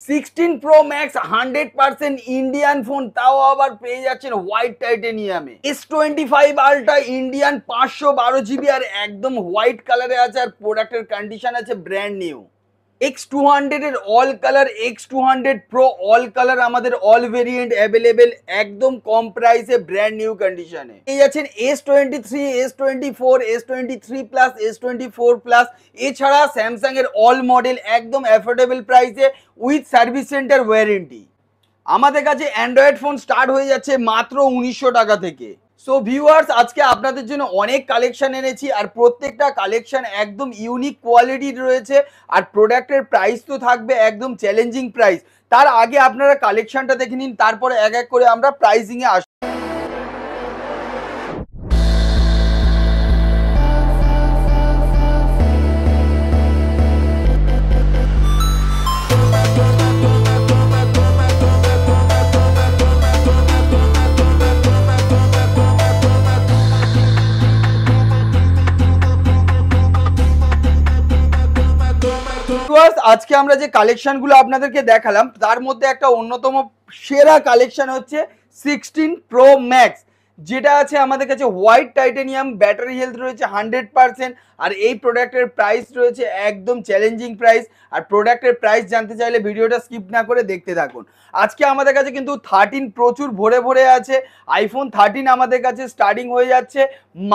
16 pro max 100% Indian phone, তাও আবার পেয়ে যাচ্ছেন হোয়াইট টাইটেনিয়ামে। S25 আলট্রা ইন্ডিয়ান 512 জিবি আর একদম হোয়াইট কালারে আছে, আর প্রোডাক্টের কন্ডিশন আছে ব্র্যান্ড নিউ। X200 এর all colour, X200 pro all colour আমাদের অল ভেরিয়েন্ট অ্যাভেলেবেল, একদম কম প্রাইসে ব্র্যান্ড নিউ কন্ডিশনে পেয়ে যাচ্ছেন। S23, S24, S23 plus, S24 plus, এছাড়া স্যামসাং এর অল মডেল একদম অ্যাফোর্ডেবল প্রাইসে উইথ সার্ভিস সেন্টার ওয়ারেন্টি। আমাদের কাছে অ্যান্ড্রয়েড ফোন স্টার্ট হয়ে যাচ্ছে মাত্র 1900 টাকা থেকে। সো ভিউয়ার্স, আজকে আপনাদের জন্য অনেক কালেকশন এনেছি, আর প্রত্যেকটা কালেকশন একদম ইউনিক কোয়ালিটির রয়েছে, আর প্রোডাক্টের প্রাইস তো থাকবে একদম চ্যালেঞ্জিং প্রাইস। তার আগে আপনারা কালেকশনটা দেখে নিন, তারপরে এক এক করে আমরা প্রাইসিংয়ে আসবো। আজকে আমরা যে কালেকশনগুলো আপনাদেরকে দেখালাম, তার মধ্যে একটা অন্যতম সেরা কালেকশন হচ্ছে 16 প্রো ম্যাক্স, যেটা আছে আমাদের কাছে হোয়াইট টাইটেনিয়াম, ব্যাটারি হেলথ রয়েছে 100%, আর এই প্রোডাক্টের প্রাইস রয়েছে একদম চ্যালেঞ্জিং প্রাইস। আর প্রোডাক্টের প্রাইস জানতে চাইলে ভিডিওটা স্কিপ না করে দেখতে থাকুন। আজকে আমাদের কাছে কিন্তু 13 প্রচুর ভরে ভরে আছে। আইফোন 13 আমাদের কাছে স্টার্টিং হয়ে যাচ্ছে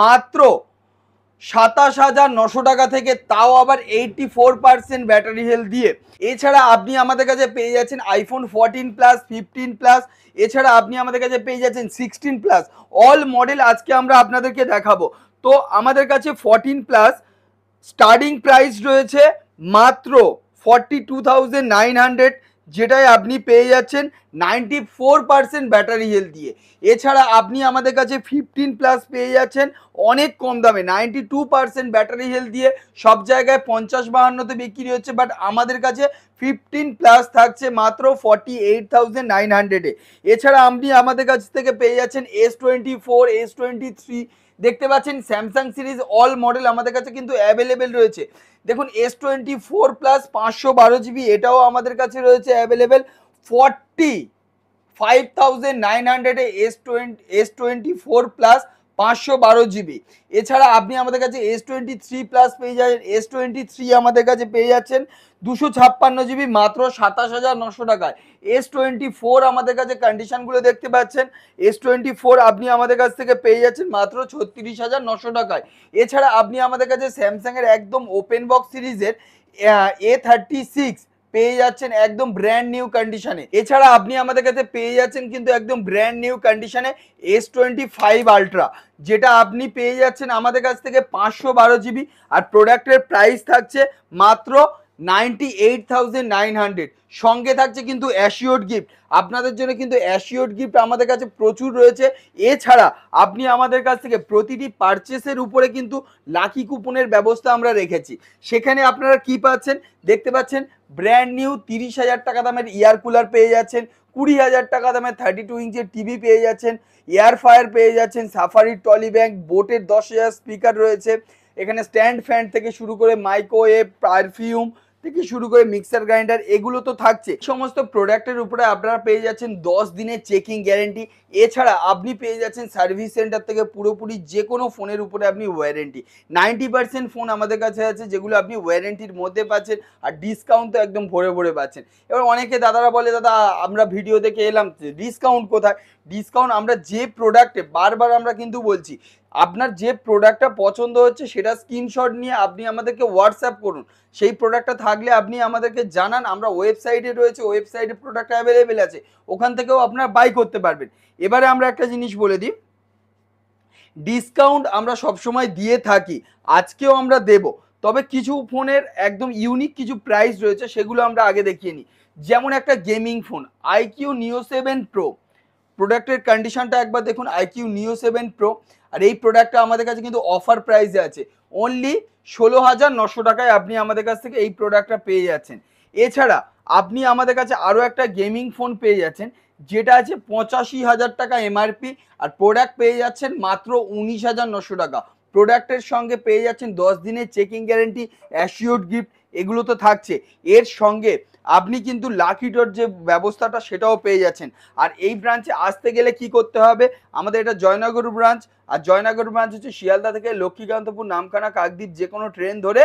মাত্র 27,900 টাকা থেকে, তাও আবার 84% ব্যাটারি হেলথ দিয়ে। এছাড়া আপনি আমাদের কাছে পেয়ে যাচ্ছেন আইফোন 14 প্লাস, 15 প্লাস, এছাড়া আপনি আমাদের কাছে পেয়ে যাচ্ছেন 16 প্লাস। অল মডেল আজকে আমরা আপনাদেরকে দেখাবো। তো আমাদের কাছে 14 প্লাস স্টার্টিং প্রাইস রয়েছে মাত্র 42,900, যেটাই আপনি পেয়ে যাচ্ছেন 94% ব্যাটারি হেলথ দিয়ে। এছাড়া আপনি আমাদের কাছে 15 প্লাস পেয়ে যাচ্ছেন অনেক কম দামে 92% ব্যাটারি হেলথ দিয়ে। সব জায়গায় 50-52তে বিক্রি হচ্ছে, বাট আমাদের কাছে 15 প্লাস থাকছে মাত্র 48,900-এ। এছাড়া আপনি আমাদের কাছ থেকে পেয়ে যাচ্ছেন S24, S23, দেখতে পাচ্ছেন স্যামসাং সিরিজ অল মডেল আমাদের কাছে কিন্তু অ্যাভেলেবেল রয়েছে। দেখুন S24 প্লাস 512 জিবি, এটাও আমাদের কাছে রয়েছে অ্যাভেলেবেল 45,900-এ। S24 plus 512 GB. এছাড়া আপনি আমাদের কাছে S23 প্লাস পেয়ে যাবেন। S23 আমাদের কাছে পেয়ে যাচ্ছেন 256 জিবি মাত্র 27,900 টাকায়। S24 আমাদের কাছে কন্ডিশনগুলো দেখতে পাচ্ছেন, S24 আপনি আমাদের কাছ থেকে পেয়ে যাচ্ছেন মাত্র 36,900 টাকায়। এছাড়া আপনি আমাদের কাছে স্যামসাং এর একদম ওপেন বক্স সিরিজের A36 পেয়ে যাচ্ছেন একদম ব্র্যান্ড নিউ কন্ডিশনে। এছাড়া আপনি আমাদের কাছে পেয়ে যাচ্ছেন কিন্তু একদম ব্র্যান্ড নিউ কন্ডিশনে S25 আলট্রা, যেটা আপনি পেয়ে যাচ্ছেন আমাদের কাছ থেকে 512 জিবি, আর প্রোডাক্টের প্রাইস থাকছে মাত্র 98,900। সঙ্গে থাকছে কিন্তু অ্যাসিওর্ড গিফট, আপনাদের জন্য কিন্তু অ্যাসিওর্ড গিফট আমাদের কাছে প্রচুর রয়েছে। এছাড়া আপনি আমাদের কাছ থেকে প্রতিটি পারচেসের উপরে কিন্তু লাকি কুপনের ব্যবস্থা আমরা রেখেছি। সেখানে আপনারা কি পাচ্ছেন দেখতে পাচ্ছেন, ব্র্যান্ড নিউ 30,000 টাকা দামের এয়ার কুলার পেয়ে যাচ্ছেন, 20,000 টাকা দামের 32 ইঞ্চের টিভি পেয়ে যাচ্ছেন, এয়ার ফায়ার পেয়ে যাচ্ছেন, সাফারির টলি ব্যাগ, বোটের 10,000 স্পিকার রয়েছে, এখানে স্ট্যান্ড ফ্যান থেকে শুরু করে মাইক্রোওয়েভ, পারফিউম থেকে শুরু করে মিক্সার গ্রাইন্ডার, এগুলো তো থাকছে। সমস্ত প্রোডাক্টের উপরে আপনারা পেয়ে যাচ্ছেন 10 দিনের চেকিং গ্যারেন্টি। এছাড়া আপনি পেয়ে যাচ্ছেন সার্ভিস সেন্টার থেকে পুরোপুরি যে কোনো ফোনের উপরে আপনি ওয়ারেন্টি। 90% ফোন আমাদের কাছে আছে যেগুলো আপনি ওয়ারেন্টির মধ্যে পাচ্ছেন, আর ডিসকাউন্ট তো একদম ভরে ভরে পাচ্ছেন। এবার অনেকে দাদারা বলে, দাদা আমরা ভিডিও দেখে এলাম, ডিসকাউন্ট কোথায়? ডিসকাউন্ট আমরা যে প্রোডাক্টে, বারবার আমরা কিন্তু বলছি, আপনার যে প্রোডাক্টটা পছন্দ হচ্ছে সেটা স্ক্রিনশট নিয়ে আপনি আমাদেরকে হোয়াটসঅ্যাপ করুন। সেই প্রোডাক্টটা থাকলে আপনি আমাদেরকে জানান, আমরা ওয়েবসাইটে রয়েছে, ওয়েবসাইটে প্রোডাক্ট অ্যাভেলেবেল আছে, ওখান থেকেও আপনারা বাই করতে পারবেন। এবারে আমরা একটা জিনিস বলে দিই, ডিসকাউন্ট আমরা সবসময় দিয়ে থাকি, আজকেও আমরা দেব, তবে কিছু ফোনের একদম ইউনিক কিছু প্রাইস রয়েছে, সেগুলো আমরা আগে দেখিয়ে নিই। যেমন একটা gaming phone IQ Neo 7 Pro, প্রোডাক্টের কন্ডিশনটা একবার দেখুন, IQ Neo 7 Pro, আর এই প্রোডাক্টটা আমাদের কাছে কিন্তু অফার প্রাইসে আছে, অনলি 16,900 টাকায় আপনি আমাদের কাছ থেকে এই প্রোডাক্টটা পেয়ে যাচ্ছেন। এছাড়া আপনি আমাদের কাছে আরও একটা গেমিং ফোন পেয়ে যাচ্ছেন, যেটা আছে 85,000 টাকা MRP, আর প্রোডাক্ট পেয়ে যাচ্ছেন মাত্র 19,900 টাকা। প্রোডাক্টের সঙ্গে পেয়ে যাচ্ছেন 10 দিনের চেকিং গ্যারেন্টি, অ্যাসিওর্ড গিফট। এগুলো তো থাকছে, এর সঙ্গে আপনি কিন্তু লাকি ড্রর যে ব্যবস্থাটা সেটাও পেয়ে যাচ্ছেন। আর এই ব্রাঞ্চে আসতে গেলে কি করতে হবে, আমাদের এটা জয়নগর ব্রাঞ্চ, আর জয়নগর ব্রাঞ্চ হচ্ছে শিয়ালদা থেকে লক্ষ্মীকান্তপুর, নামখানা, কাকদ্বীপ যে কোনো ট্রেন ধরে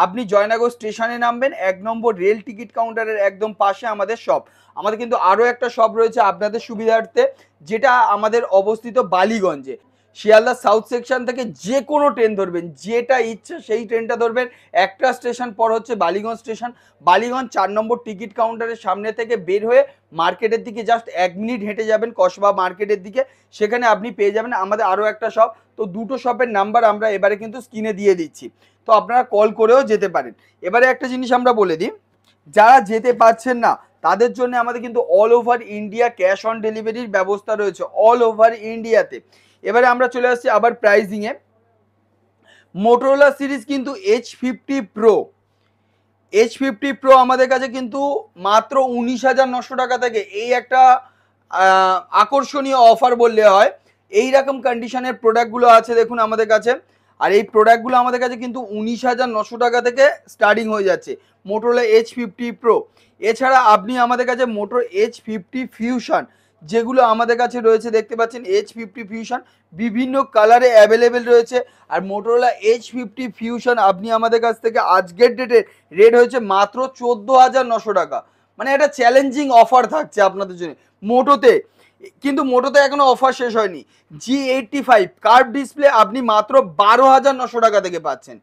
আপনি জয়নগর স্টেশনে নামবেন, 1 নম্বর রেল টিকিট কাউন্টারের একদম পাশে আমাদের শপ। আমাদের কিন্তু আরও একটা শপ রয়েছে আপনাদের সুবিধার্থে, যেটা আমাদের অবস্থিত বালিগঞ্জে। শিয়ালদা সাউথ সেকশন থেকে যে কোনো ট্রেন ধরবেন, যেটা ইচ্ছে সেই ট্রেনটা ধরবেন, একটা স্টেশন পর হচ্ছে বালিগঞ্জ স্টেশন। বালিগঞ্জ 4 নম্বর টিকিট কাউন্টারের সামনে থেকে বের হয়ে মার্কেটের দিকে জাস্ট 1 মিনিট হেঁটে যাবেন কসবা মার্কেটের দিকে, সেখানে আপনি পেয়ে যাবেন আমাদের আরও একটা শপ। তো দুটো শপের নাম্বার আমরা এবারে কিন্তু স্ক্রিনে দিয়ে দিচ্ছি, তো আপনারা কল করেও যেতে পারেন। এবারে একটা জিনিস আমরা বলে দিই, যারা যেতে পারছেন না তাদের জন্য আমাদের কিন্তু all over India cash on ডেলিভারির ব্যবস্থা রয়েছে, অল ওভার ইন্ডিয়াতে। এবারে আমরা চলে আসছি আবার প্রাইজিংয়ে। মোটোরোলা সিরিজ কিন্তু H50 Pro, H50 Pro আমাদের কাছে কিন্তু মাত্র 19,900 টাকা থেকে, এই একটা আকর্ষণীয় অফার বললে হয়। এই রকম কন্ডিশনের প্রোডাক্টগুলো আছে দেখুন আমাদের কাছে, আর এই প্রোডাক্টগুলো আমাদের কাছে কিন্তু 19,900 টাকা থেকে স্টার্টিং হয়ে যাচ্ছে মোটোরোলা H50 Pro। এছাড়া আপনি আমাদের কাছে মোটো H50 ফিউশন যেগুলো আমাদের কাছে রয়েছে দেখতে পাচ্ছেন, H50 ফিউশন বিভিন্ন কালারে অ্যাভেলেবেল রয়েছে। আর মোটোরোলা H50 ফিউশন আপনি আমাদের কাছ থেকে আজকের ডেটে রেট হয়েছে মাত্র 14,900 টাকা, মানে একটা চ্যালেঞ্জিং অফার থাকছে আপনাদের জন্য মোটোতে। কিন্তু মোটোতে এখনো অফার শেষ হয়নি। G85 কার্ভ ডিসপ্লে আপনি মাত্র 12,900 টাকা থেকে পাচ্ছেন,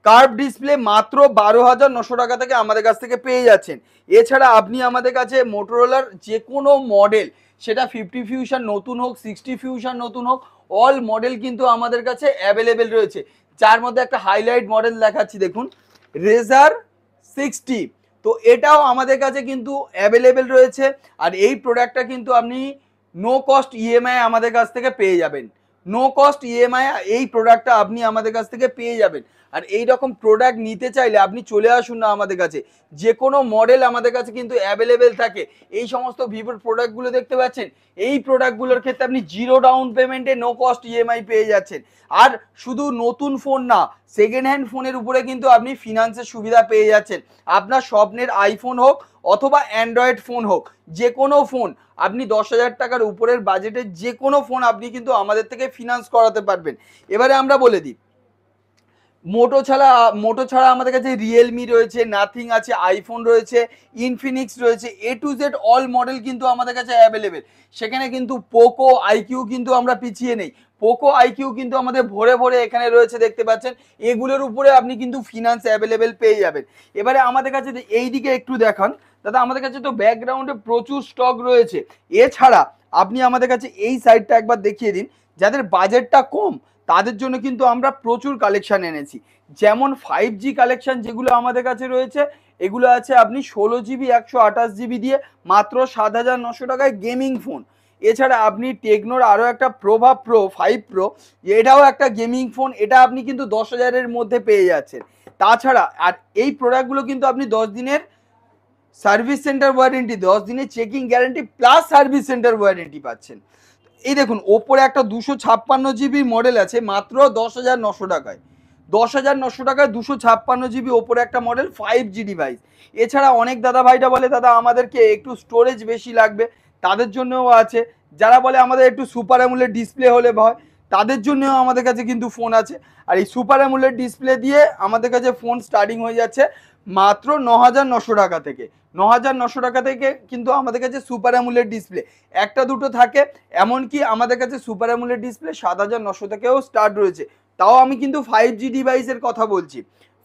কার্ভ ডিসপ্লে মাত্র 12,900 টাকা থেকে আমাদের কাছ থেকে পেয়ে যাচ্ছেন। এছাড়া আপনি আমাদের কাছে মোটোরোলার যে কোনো মডেল, সেটা 50 ফিউশন নতুন হোক, 60 ফিউশন নতুন হোক, অল মডেল কিন্তু আমাদের কাছে অ্যাভেলেবেল রয়েছে। যার মধ্যে একটা হাইলাইট মডেল দেখাচ্ছি দেখুন, রেজার 60, তো এটাও আমাদের কাছে কিন্তু অ্যাভেলেবেল রয়েছে। আর এই প্রোডাক্টটা কিন্তু আপনি নো কস্ট ইএমআই আমাদের কাছ থেকে পেয়ে যাবেন, নো কস্ট ইএমআই এই প্রোডাক্টটা আপনি আমাদের কাছ থেকে পেয়ে যাবেন। আর এই রকম প্রোডাক্ট নিতে চাইলে আপনি চলে আসুন না আমাদের কাছে, যে কোনো মডেল আমাদের কাছে কিন্তু অ্যাভেলেবেল থাকে। এই সমস্ত ভিভোর প্রোডাক্টগুলো দেখতে পাচ্ছেন, এই প্রোডাক্টগুলোর ক্ষেত্রে আপনি 0 ডাউন পেমেন্টে নো কস্ট ইএমআই পেয়ে যাচ্ছেন। আর শুধু নতুন ফোন না, সেকেন্ড হ্যান্ড ফোনের উপরে কিন্তু আপনি ফিনান্সের সুবিধা পেয়ে যাচ্ছেন। আপনার স্বপ্নের আইফোন হোক অথবা অ্যান্ড্রয়েড ফোন হোক, যে কোনো ফোন আপনি 10,000 টাকার উপরের বাজেটের যে কোনো ফোন আপনি কিন্তু আমাদের থেকে ফিনান্স করাতে পারবেন। এবারে আমরা বলে দিই, মোটো ছাড়া আমাদের কাছে রিয়েলমি রয়েছে, নাথিং আছে, আইফোন রয়েছে, ইনফিনিক্স রয়েছে, A to Z all model কিন্তু আমাদের কাছে অ্যাভেলেবেল। সেখানে কিন্তু পোকো আইকিউ কিন্তু আমরা পিছিয়ে নেই, পোকো আইকিউ কিন্তু আমাদের ভরে ভরে এখানে রয়েছে দেখতে পাচ্ছেন। এগুলোর উপরে আপনি কিন্তু ফিনান্স অ্যাভেলেবেল পেয়ে যাবেন। এবারে আমাদের কাছে এই দিকে একটু দেখান দাদা, আমাদের কাছে তো ব্যাকগ্রাউন্ডে প্রচুর স্টক রয়েছে। এছাড়া আপনি আমাদের কাছে এই সাইডটা একবার দেখিয়ে দিন, যাদের বাজেটটা কম তাদের জন্য কিন্তু আমরা প্রচুর কালেকশন এনেছি। যেমন 5G কালেকশন যেগুলো আমাদের কাছে রয়েছে, এগুলো আছে আপনি 16GB 128GB দিয়ে মাত্র 7,900 টাকায় গেমিং ফোন। এছাড়া আপনি টেকনোর আরও একটা প্রভাব প্রো 5 Pro, এটাও একটা গেমিং ফোন, এটা আপনি কিন্তু 10,000-এর মধ্যে পেয়ে যাচ্ছেন। তাছাড়া আর এই প্রোডাক্টগুলো কিন্তু আপনি 10 দিনের সার্ভিস সেন্টার ওয়ারেন্টি, 10 দিনের checking guarantee plus service centre warranty পাচ্ছেন। এই দেখুন ওপরে একটা 256GB মডেল আছে মাত্র 10,900 টাকায়, 10,900 টাকায় 256GB ওপরে একটা মডেল 5G ডিভাইস। এছাড়া অনেক দাদা ভাইরা বলে দাদা আমাদেরকে একটু স্টোরেজ বেশি লাগবে, তাদের জন্যও আছে। যারা বলে আমাদের একটু সুপার অ্যামোলেড ডিসপ্লে হলে ভয়, তাদের জন্যও আমাদের কাছে কিন্তু ফোন আছে। আর এই সুপার অ্যামোলেড ডিসপ্লে দিয়ে আমাদের কাছে ফোন স্টার্টিং হয়ে যাচ্ছে মাত্র 9,900 টাকা থেকে, 9,900 টাকা থেকে কিন্তু আমাদের কাছে সুপার অ্যামোলেড ডিসপ্লে একটা দুটো থাকে। এমনকি আমাদের কাছে সুপার অ্যামোলেড ডিসপ্লে 7,900 থেকেও স্টার্ট রয়েছে। তাও আমি কিন্তু 5G ডিভাইসের কথা বলছি,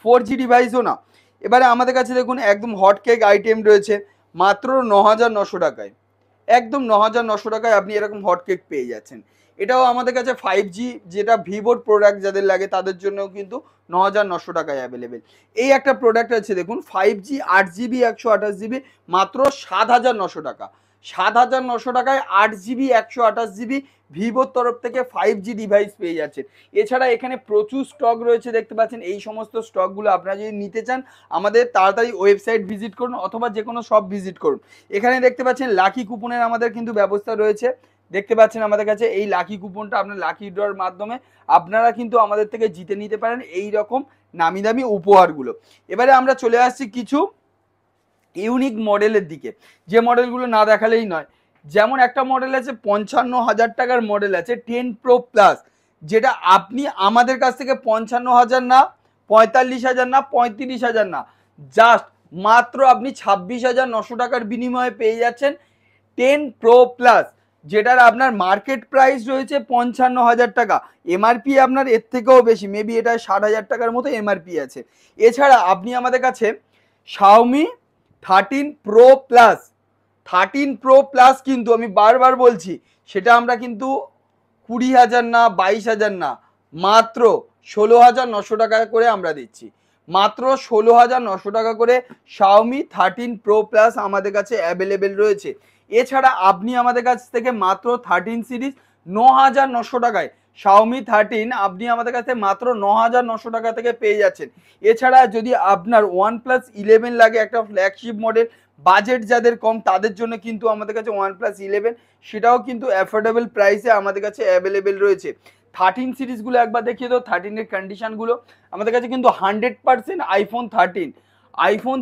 4G ডিভাইসও না। এবারে আমাদের কাছে দেখুন একদম হট কেক আইটেম রয়েছে মাত্র 9,900 টাকায়, একদম 9,900 টাকায় আপনি এরকম হট কেক পেয়ে যাচ্ছেন। এটাও আমাদের কাছে 5G যেটা ভিভোর প্রোডাক্ট যাদের লাগে তাদের জন্যও কিন্তু 9,900 টাকায় অ্যাভেলেবেল। এই একটা প্রোডাক্ট আছে দেখুন 5G 8GB 128GB মাত্র 7,900 টাকা, 7,900 টাকায় 8GB 128GB ভিভোর তরফ থেকে 5G ডিভাইস পেয়ে যাচ্ছেন। এছাড়া এখানে প্রচুর স্টক রয়েছে দেখতে পাচ্ছেন, এই সমস্ত স্টকগুলো আপনারা যদি নিতে চান আমাদের তাড়াতাড়ি ওয়েবসাইট ভিজিট করুন অথবা যে কোনো শপ ভিজিট করুন। এখানে দেখতে পাচ্ছেন লাকি কুপনের আমাদের কিন্তু ব্যবস্থা রয়েছে, দেখতে পাচ্ছেন আমাদের কাছে এই লাকি কুপনটা আপনার লাকি ড্রর মাধ্যমে আপনারা কিন্তু আমাদের থেকে জিতে নিতে পারেন এই রকম নামি দামি উপহারগুলো। এবারে আমরা চলে আসছি কিছু ইউনিক মডেলের দিকে, যে মডেলগুলো না দেখালেই নয়। যেমন একটা মডেল আছে 55,000 টাকার মডেল আছে 10 Pro Plus, যেটা আপনি আমাদের কাছ থেকে 55,000 না, 45,000 না, 35,000 না, জাস্ট মাত্র আপনি 26,900 টাকার বিনিময়ে পেয়ে যাচ্ছেন 10 Pro Plus, যেটার আপনার মার্কেট প্রাইস রয়েছে 55,000 টাকা। এমআরপি আপনার এর থেকেও বেশি, মেবি এটা 60,000 টাকার মতো এমআরপি আছে। এছাড়া আপনি আমাদের কাছে Xiaomi 13 Pro Plus, 13 Pro Plus কিন্তু আমি বারবার বলছি, সেটা আমরা কিন্তু 20,000 না, 22,000 না, মাত্র 16,900 টাকা করে আমরা দিচ্ছি। মাত্র 16,900 টাকা করে Xiaomi 13 Pro Plus আমাদের কাছে অ্যাভেলেবেল রয়েছে। এছাড়া আপনি আমাদের কাছ থেকে মাত্র 13 সিরিজ 9,900 টাকায়, Xiaomi 13 আপনি আমাদের কাছে মাত্র 9,900 টাকা থেকে পেয়ে যাচ্ছেন। এছাড়া যদি আপনার OnePlus 11 লাগে, একটা ফ্ল্যাগশিপ মডেল, বাজেট যাদের কম তাদের জন্য কিন্তু আমাদের কাছে OnePlus 11 সেটাও কিন্তু অ্যাফোর্ডেবল প্রাইসে আমাদের কাছে অ্যাভেলেবেল রয়েছে। 13 সিরিজগুলো একবার দেখিয়ে দাও, 13 এর কন্ডিশনগুলো। আমাদের কাছে কিন্তু 100% আইফোন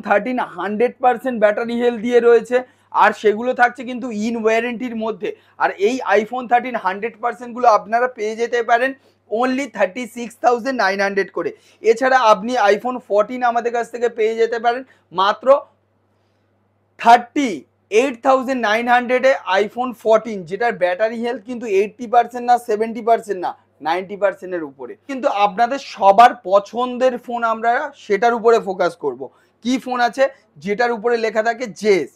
13 100% ব্যাটারি হেলথ দিয়ে রয়েছে, আর সেগুলো থাকছে কিন্তু ইন ওয়ারেন্টির মধ্যে। আর এই আইফোন 13 100% গুলো আপনারা পেয়ে যেতে পারেন অনলি 36,900 করে। এছাড়া আপনি আইফোন 14 আমাদের কাছ থেকে পেয়ে যেতে পারেন মাত্র 38,900 এ আইফোন 14, যেটার ব্যাটারি হেলথ কিন্তু 80% না, 70% না, 90% এর উপরে। কিন্তু আপনাদের সবার পছন্দের ফোন আমরা সেটার উপরে ফোকাস করব। কি ফোন আছে যেটার উপরে লেখা থাকে জেস।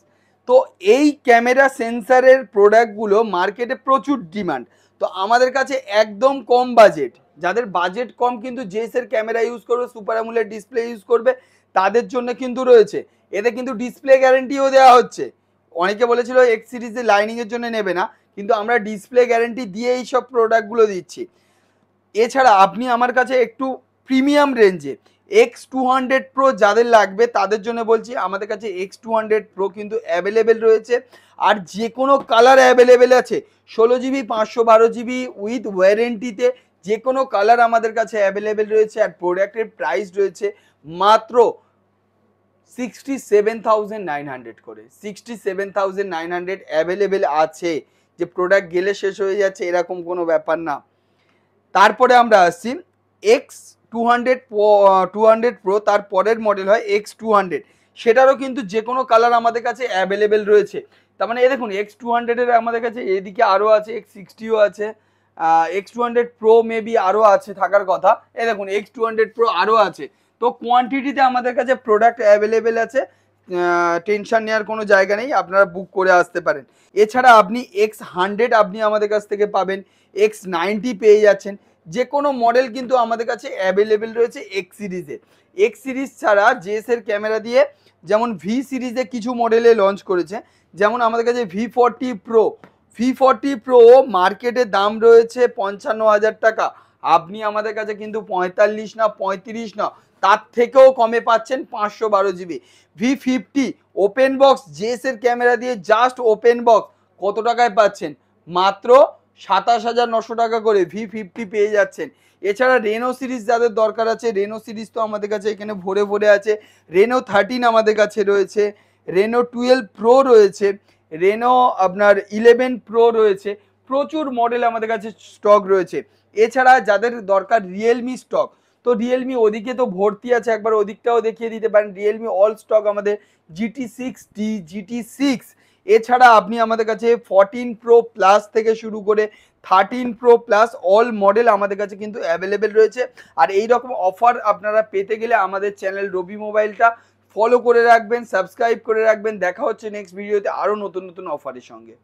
তো এই ক্যামেরা সেন্সারের প্রোডাক্টগুলো মার্কেটে প্রচুর ডিমান্ড। তো আমাদের কাছে একদম কম বাজেট, যাদের বাজেট কম কিন্তু জেসের ক্যামেরা ইউজ করবে, সুপার অ্যামোলেড ডিসপ্লে ইউজ করবে, তাদের জন্য কিন্তু রয়েছে। এতে কিন্তু ডিসপ্লে গ্যারেন্টিও দেওয়া হচ্ছে। অনেকে বলেছিল এক্স সিরিজে লাইনিংয়ের জন্য নেবে না, কিন্তু আমরা ডিসপ্লে গ্যারেন্টি দিয়ে এই সব প্রোডাক্টগুলো দিচ্ছি। এছাড়া আপনি আমার কাছে একটু প্রিমিয়াম রেঞ্জে X200 Pro যাদের লাগবে তাদের জন্য বলছি, আমাদের কাছে X200 Pro কিন্তু অ্যাভেলেবেল রয়েছে, আর যে কোনো কালার অ্যাভেলেবেল আছে। 16GB 512GB উইথ ওয়ারেন্টিতে যে কোনো কালার আমাদের কাছে অ্যাভেলেবেল রয়েছে। আর প্রোডাক্টের প্রাইস রয়েছে মাত্র 67,900 করে। 67,900 অ্যাভেলেবেল আছে, যে প্রোডাক্ট গেলে শেষ হয়ে যাচ্ছে এরকম কোনো ব্যাপার না। তারপরে আমরা আসছি X200 Pro, তার পরের মডেল হয় X200, সেটারও কিন্তু যে কোনো কালার আমাদের কাছে অ্যাভেলেবেল রয়েছে। তার মানে দেখুন X200 এর আমাদের কাছে এদিকে আরও আছে, X60ও আছে, X200 Pro মেবি আরও আছে থাকার কথা। দেখুন X200 Pro আরও আছে। তো কোয়ান্টিটিতে আমাদের কাছে প্রোডাক্ট অ্যাভেলেবেল আছে, টেনশন নেওয়ার কোনো জায়গা নেই, আপনারা বুক করে আসতে পারেন। এছাড়া আপনি X100 আপনি আমাদের কাছ থেকে পাবেন, X90 পেয়ে যাচ্ছেন। যে কোনো মডেল কিন্তু আমাদের কাছে অ্যাভেলেবেল রয়েছে এক্স সিরিজে। এক্স সিরিজ ছাড়া জেএসের ক্যামেরা দিয়ে যেমন ভি সিরিজে কিছু মডেলে লঞ্চ করেছে, যেমন আমাদের কাছে V40 Pro মার্কেটের দাম রয়েছে 55,000 টাকা। আপনি আমাদের কাছে কিন্তু 45 না, 35 না, তার থেকেও কমে পাচ্ছেন 512GB। V50 ওপেন বক্স জেএসের ক্যামেরা দিয়ে, জাস্ট ওপেন বক্স কত টাকায় পাচ্ছেন? মাত্র 27,900 টাকা করে V50 পেয়ে যাচ্ছেন। এছাড়া রেনো সিরিজ যাদের দরকার আছে, রেনো সিরিজ তো আমাদের কাছে এখানে ভরে ভরে আছে। রেনো 13 আমাদের কাছে রয়েছে, রেনো 12 Pro রয়েছে, রেনো আপনার 11 Pro রয়েছে, প্রচুর মডেল আমাদের কাছে স্টক রয়েছে। এছাড়া যাদের দরকার রিয়েলমি স্টক, তো রিয়েলমি ওদিকে তো ভর্তি আছে, একবার ওদিকটাও দেখিয়ে দিতে পারেন। রিয়েলমি অল স্টক আমাদের GT6D, GT6। এছাড়া আপনি আমাদের কাছে 14 Pro Plus থেকে শুরু করে 13 Pro Plus অল মডেল আমাদের কাছে কিন্তু অ্যাভেলেবেল রয়েছে। আর এই রকম অফার আপনারা পেতে গেলে আমাদের চ্যানেল রবি মোবাইলটা ফলো করে রাখবেন, সাবস্ক্রাইব করে রাখবেন। দেখা হচ্ছে নেক্সট ভিডিওতে আরও নতুন নতুন অফারের সঙ্গে।